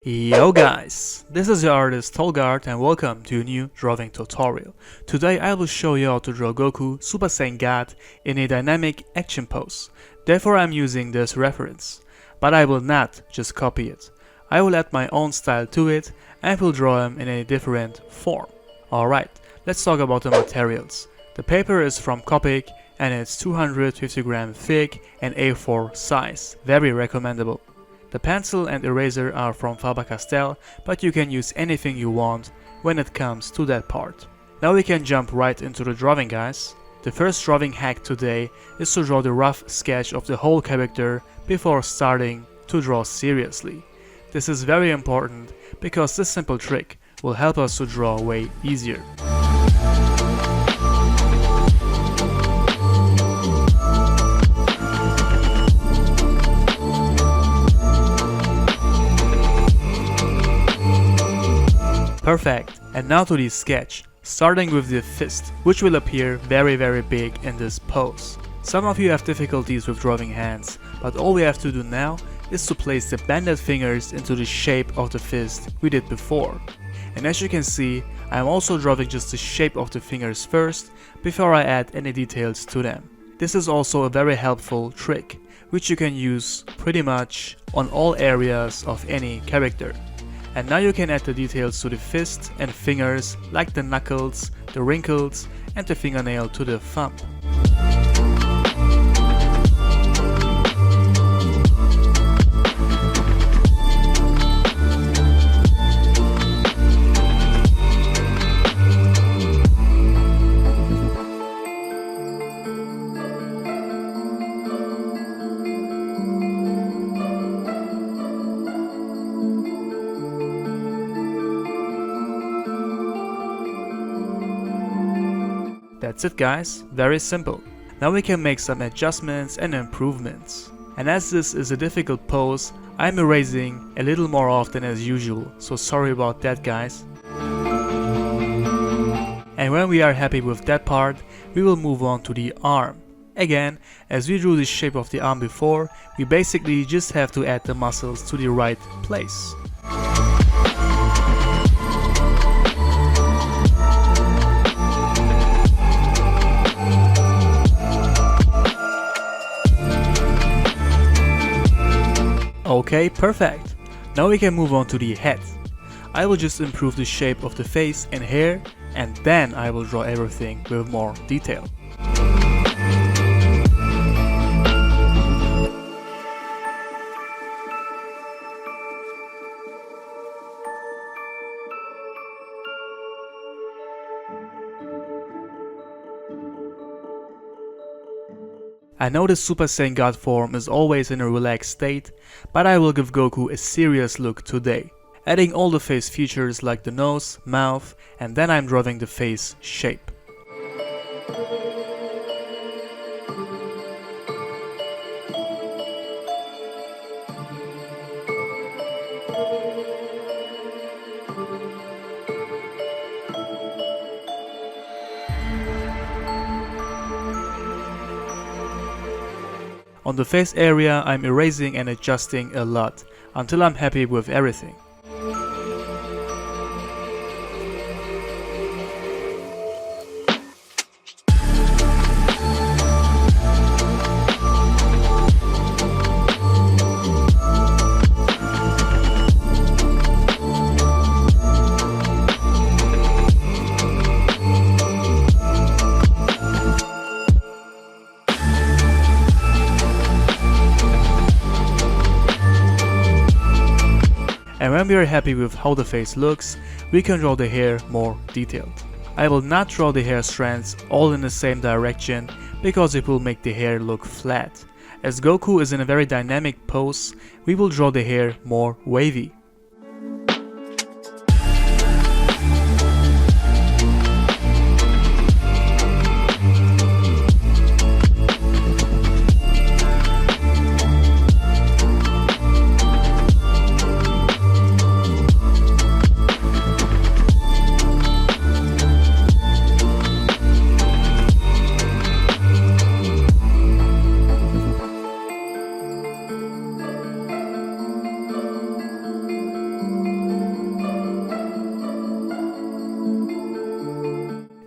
Yo guys, this is your artist Tolg and welcome to a new drawing tutorial. Today I will show you how to draw Goku SSj God in a dynamic action pose. Therefore I'm using this reference. But I will not just copy it. I will add my own style to it and will draw him in a different form. Alright, let's talk about the materials. The paper is from Copic and it's 250 gram thick and A4 size. Very recommendable. The pencil and eraser are from Faber Castell, but you can use anything you want when it comes to that part. Now we can jump right into the drawing, guys. The first drawing hack today is to draw the rough sketch of the whole character before starting to draw seriously. This is very important because this simple trick will help us to draw way easier. Perfect, and now to the sketch, starting with the fist, which will appear very big in this pose. Some of you have difficulties with drawing hands, but all we have to do now is to place the bended fingers into the shape of the fist we did before. And as you can see, I am also drawing just the shape of the fingers first, before I add any details to them. This is also a very helpful trick, which you can use pretty much on all areas of any character. And now you can add the details to the fist and fingers, like the knuckles, the wrinkles and the fingernail to the thumb. That's it guys, very simple. Now we can make some adjustments and improvements. And as this is a difficult pose, I'm erasing a little more often as usual, so sorry about that guys. And when we are happy with that part, we will move on to the arm. Again, as we drew the shape of the arm before, we basically just have to add the muscles to the right place. Okay, perfect. Now we can move on to the head. I will just improve the shape of the face and hair, and then I will draw everything with more detail. I know the Super Saiyan God form is always in a relaxed state, but I will give Goku a serious look today, adding all the face features like the nose, mouth, and then I'm drawing the face shape. On the face area, I'm erasing and adjusting a lot, until I'm happy with everything. And when we are happy with how the face looks, we can draw the hair more detailed. I will not draw the hair strands all in the same direction because it will make the hair look flat. As Goku is in a very dynamic pose, we will draw the hair more wavy.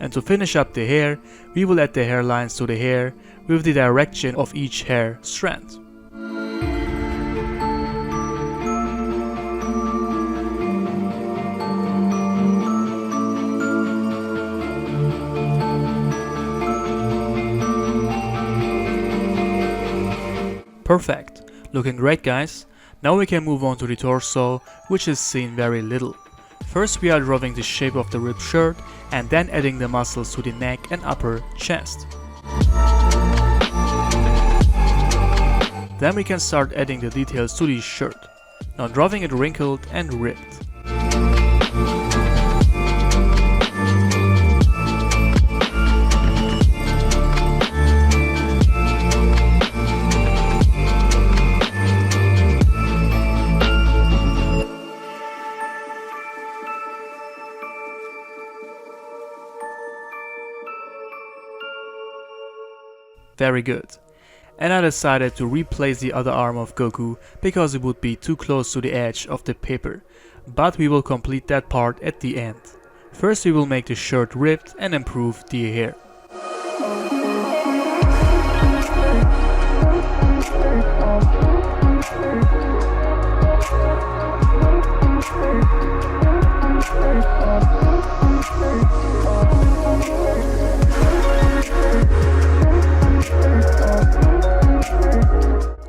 And to finish up the hair, we will add the hairlines to the hair with the direction of each hair strand. Perfect. Looking great, guys. Now we can move on to the torso, which is seen very little. First we are drawing the shape of the ripped shirt and then adding the muscles to the neck and upper chest. Then we can start adding the details to the shirt. Now drawing it wrinkled and ripped. Very good. And I decided to replace the other arm of Goku because it would be too close to the edge of the paper, but we will complete that part at the end. First we will make the shirt ripped and improve the hair.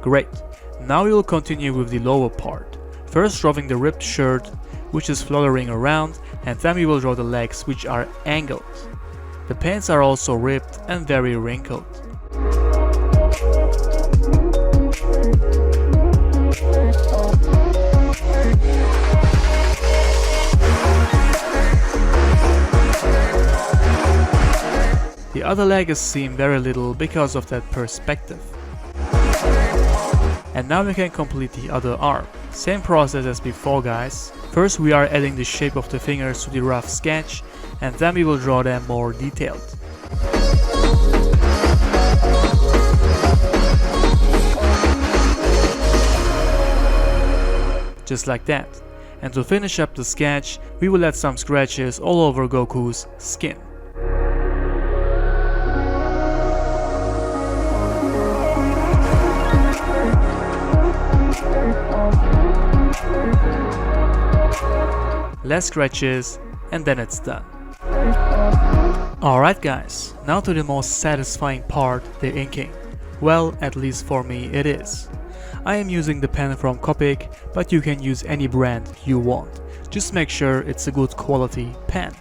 Great, now we will continue with the lower part. First drawing the ripped shirt, which is fluttering around, and then we will draw the legs, which are angled. The pants are also ripped and very wrinkled. The other leg is seen very little because of that perspective. And now we can complete the other arm. Same process as before, guys. First we are adding the shape of the fingers to the rough sketch, and then we will draw them more detailed. Just like that. And to finish up the sketch, we will add some scratches all over Goku's skin. Less scratches, and then it's done. Alright guys, now to the most satisfying part, the inking. Well, at least for me it is. I am using the pen from Copic, but you can use any brand you want. Just make sure it's a good quality pen.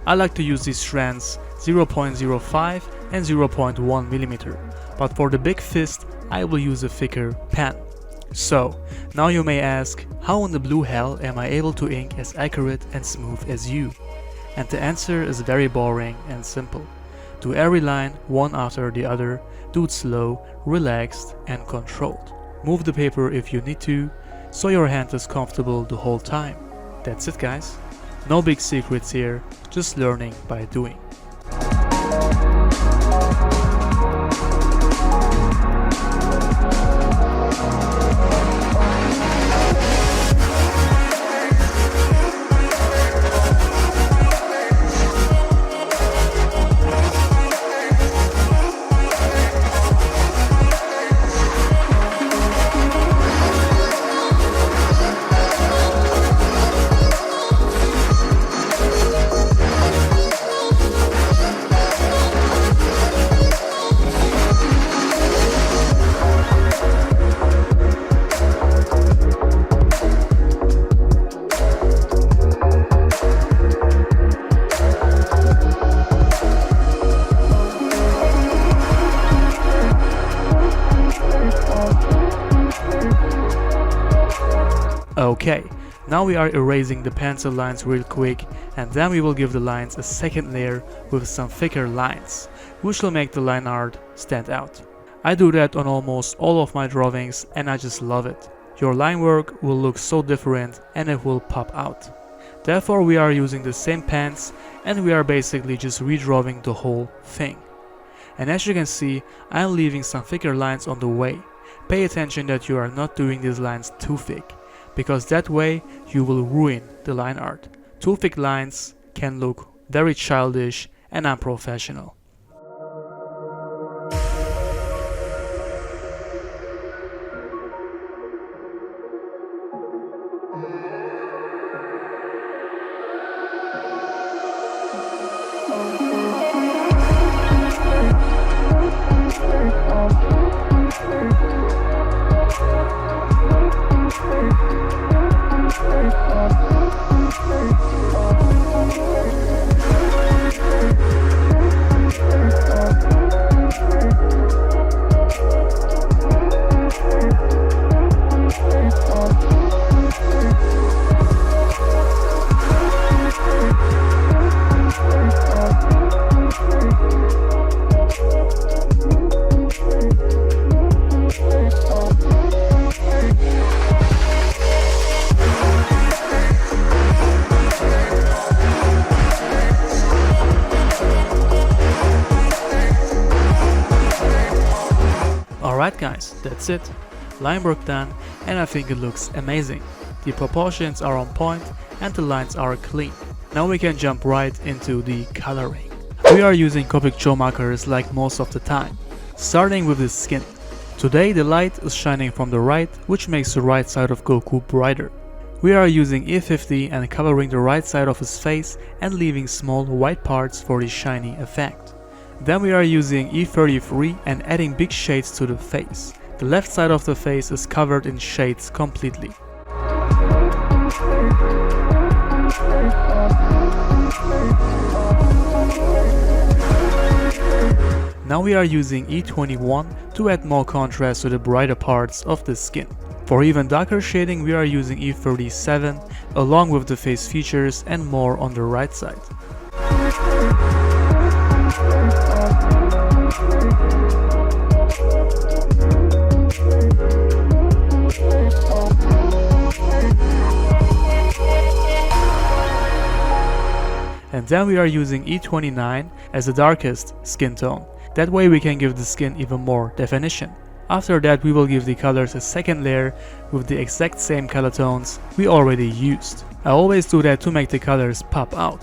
I like to use these strands 0.05 and 0.1 mm, but for the big fist I will use a thicker pen. So, now you may ask, how in the blue hell am I able to ink as accurate and smooth as you? And the answer is very boring and simple. Do every line one after the other, do it slow, relaxed and controlled. Move the paper if you need to, so your hand is comfortable the whole time. That's it guys. No big secrets here, just learning by doing. Okay, now we are erasing the pencil lines real quick, and then we will give the lines a second layer with some thicker lines, which will make the line art stand out. I do that on almost all of my drawings and I just love it. Your line work will look so different and it will pop out. Therefore we are using the same pens and we are basically just redrawing the whole thing. And as you can see, I am leaving some thicker lines on the way. Pay attention that you are not doing these lines too thick, because that way you will ruin the line art. Too thick lines can look very childish and unprofessional. Alright guys, that's it. Line work done, and I think it looks amazing. The proportions are on point and the lines are clean. Now we can jump right into the coloring. We are using Copic gel markers like most of the time, starting with the skin. Today the light is shining from the right, which makes the right side of Goku brighter. We are using E50 and covering the right side of his face and leaving small white parts for the shiny effect. Then we are using E33 and adding big shades to the face. The left side of the face is covered in shades completely. Now we are using E21 to add more contrast to the brighter parts of the skin. For even darker shading we are using E37 along with the face features and more on the right side. And then we are using E29 as the darkest skin tone. That way we can give the skin even more definition. After that we will give the colors a second layer with the exact same color tones we already used. I always do that to make the colors pop out.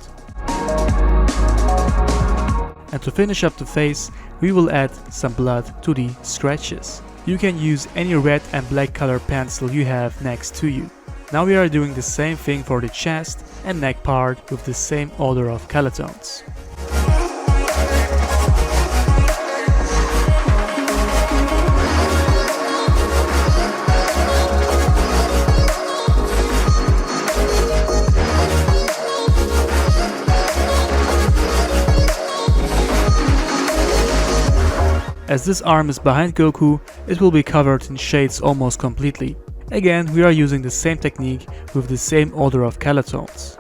And to finish up the face, we will add some blood to the scratches. You can use any red and black color pencil you have next to you. Now we are doing the same thing for the chest and neck part with the same order of color tones. As this arm is behind Goku, it will be covered in shades almost completely. Again, we are using the same technique with the same order of color tones.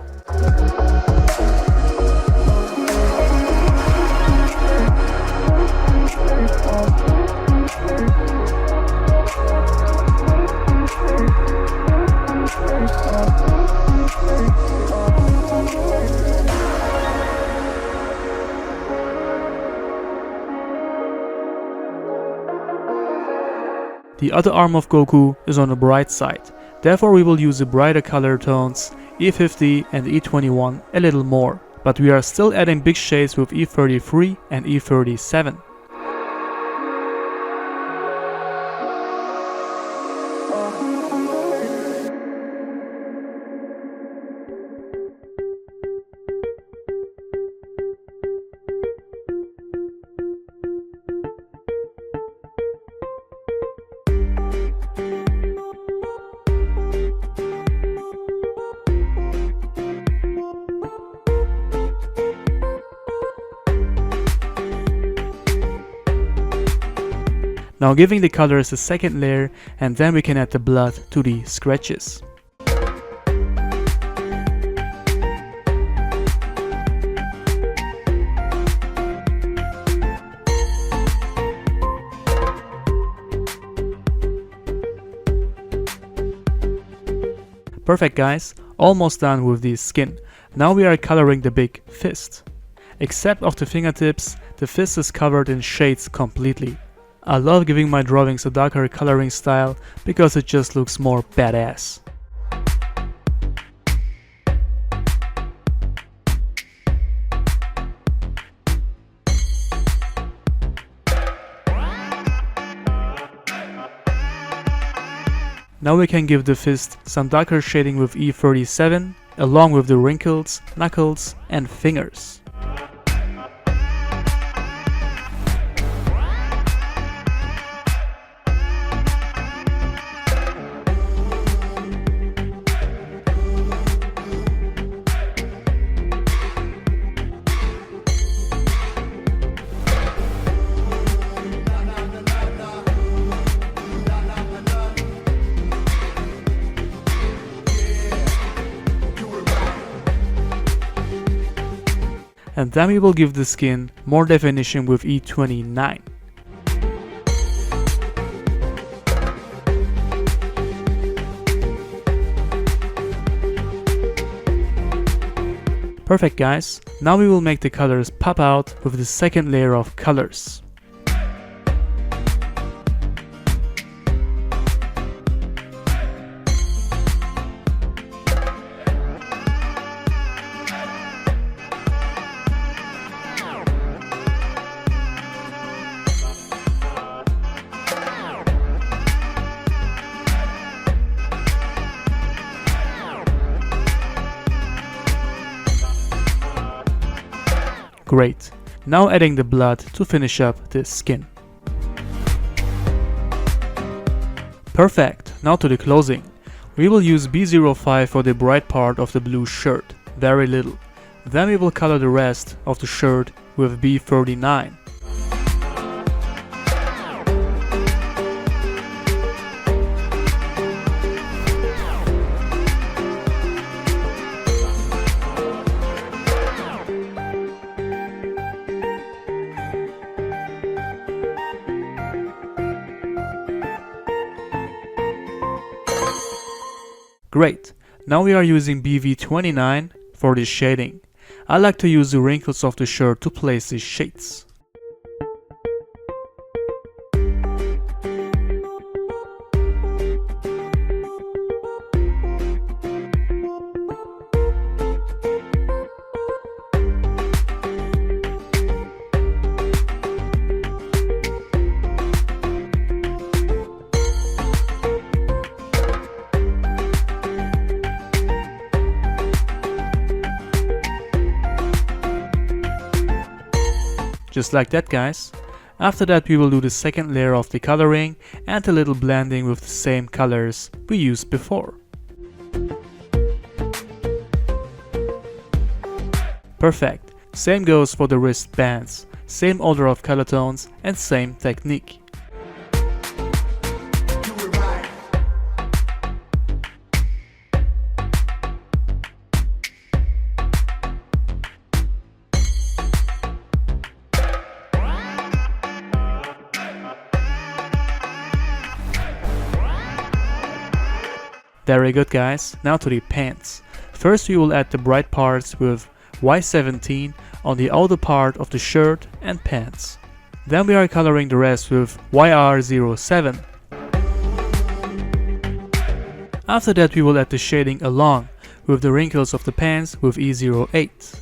The other arm of Goku is on the bright side, therefore we will use the brighter color tones E50 and E21 a little more, but we are still adding big shades with E33 and E37. Now giving the colors a second layer, and then we can add the blood to the scratches. Perfect guys, almost done with the skin. Now we are coloring the big fist. Except of the fingertips, the fist is covered in shades completely. I love giving my drawings a darker coloring style because it just looks more badass. Now we can give the fist some darker shading with E37, along with the wrinkles, knuckles, and fingers. And then we will give the skin more definition with E29. Perfect guys, now we will make the colors pop out with the second layer of colors. Great. Now adding the blood to finish up the skin. Perfect. Now to the closing. We will use B05 for the bright part of the blue shirt, very little. Then we will color the rest of the shirt with B39. Great, now we are using BV29 for this shading. I like to use the wrinkles of the shirt to place these shades. Just like that guys. After that we will do the second layer of the coloring and a little blending with the same colors we used before. Perfect. Same goes for the wristbands. Same order of color tones and same technique. Very good guys, now to the pants. First we will add the bright parts with Y17 on the outer part of the shirt and pants. Then we are coloring the rest with YR07. After that we will add the shading along with the wrinkles of the pants with E08.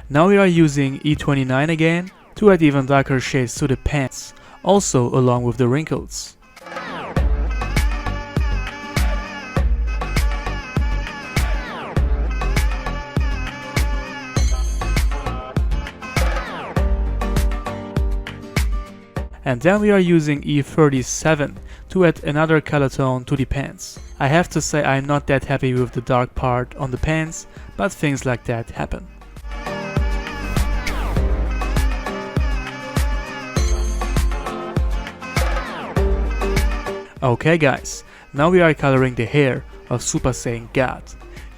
Now we are using E29 again to add even darker shades to the pants, also along with the wrinkles. And then we are using E37 to add another color tone to the pants. I have to say I'm not that happy with the dark part on the pants, but things like that happen. Okay guys, now we are coloring the hair of Super Saiyan God.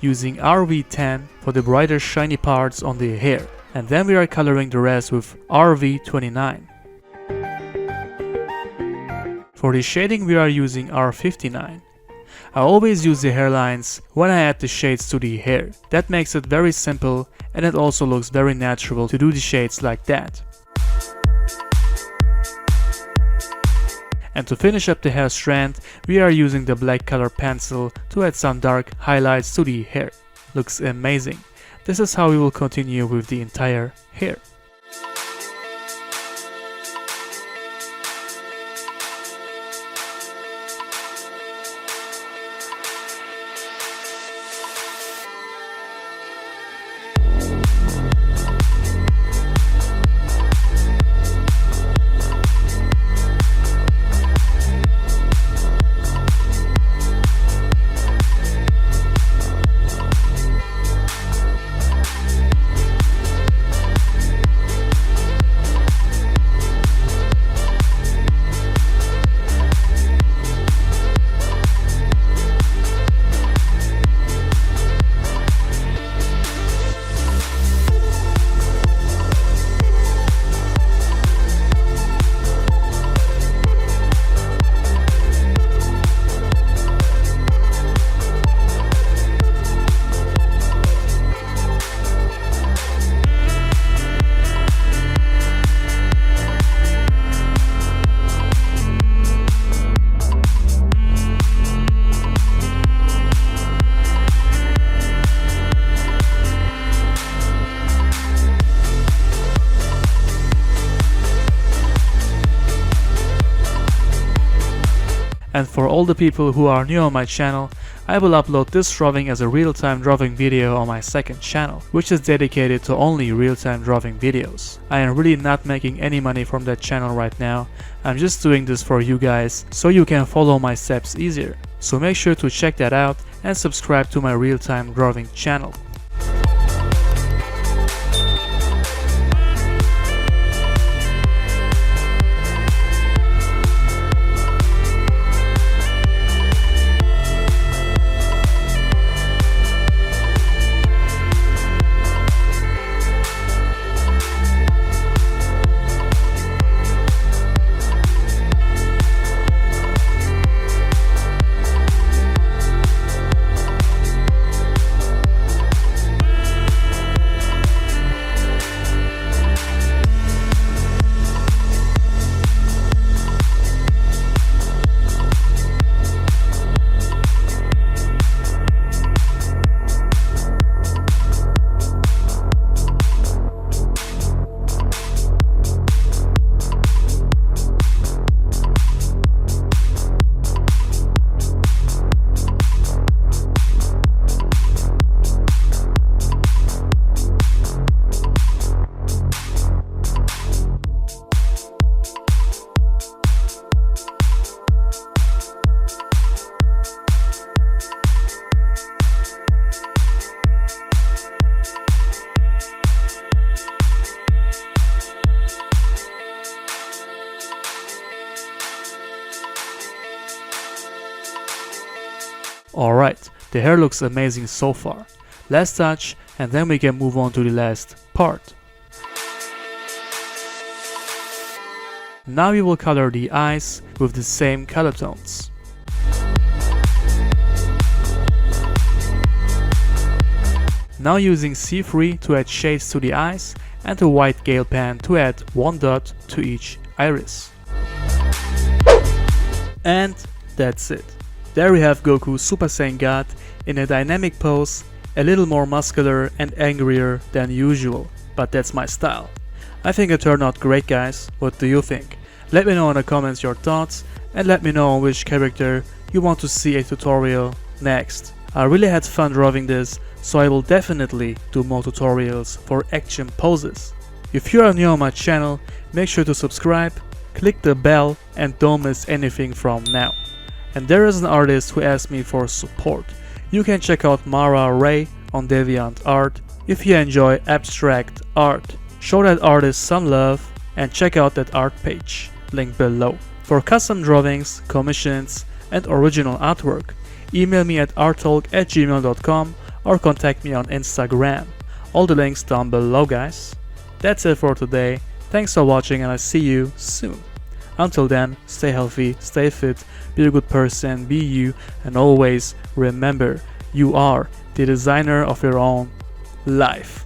using RV10 for the brighter shiny parts on the hair, and then we are coloring the rest with RV29. For the shading we are using R59. I always use the hairlines when I add the shades to the hair. That makes it very simple, and it also looks very natural to do the shades like that. And to finish up the hair strand, we are using the black color pencil to add some dark highlights to the hair. Looks amazing. This is how we will continue with the entire hair. And for all the people who are new on my channel, I will upload this drawing as a real-time drawing video on my second channel, which is dedicated to only real-time drawing videos. I am really not making any money from that channel right now. I'm just doing this for you guys so you can follow my steps easier. So make sure to check that out and subscribe to my real-time drawing channel. Alright, the hair looks amazing so far. Last touch and then we can move on to the last part. Now we will color the eyes with the same color tones. Now using C3 to add shades to the eyes and a white gel pen to add one dot to each iris. And that's it. There we have Goku Super Saiyan God in a dynamic pose, a little more muscular and angrier than usual, but that's my style. I think it turned out great, guys. What do you think? Let me know in the comments your thoughts and let me know on which character you want to see a tutorial next. I really had fun drawing this, so I will definitely do more tutorials for action poses. If you are new on my channel, make sure to subscribe, click the bell and don't miss anything from now. And there is an artist who asked me for support. You can check out Mara Rey on DeviantArt if you enjoy abstract art. Show that artist some love and check out that art page, link below. For custom drawings, commissions and original artwork, email me at arttolg@gmail.com or contact me on Instagram. All the links down below, guys. That's it for today. Thanks for watching and I'll see you soon. Until then, stay healthy, stay fit, be a good person, be you, and always remember, you are the designer of your own life.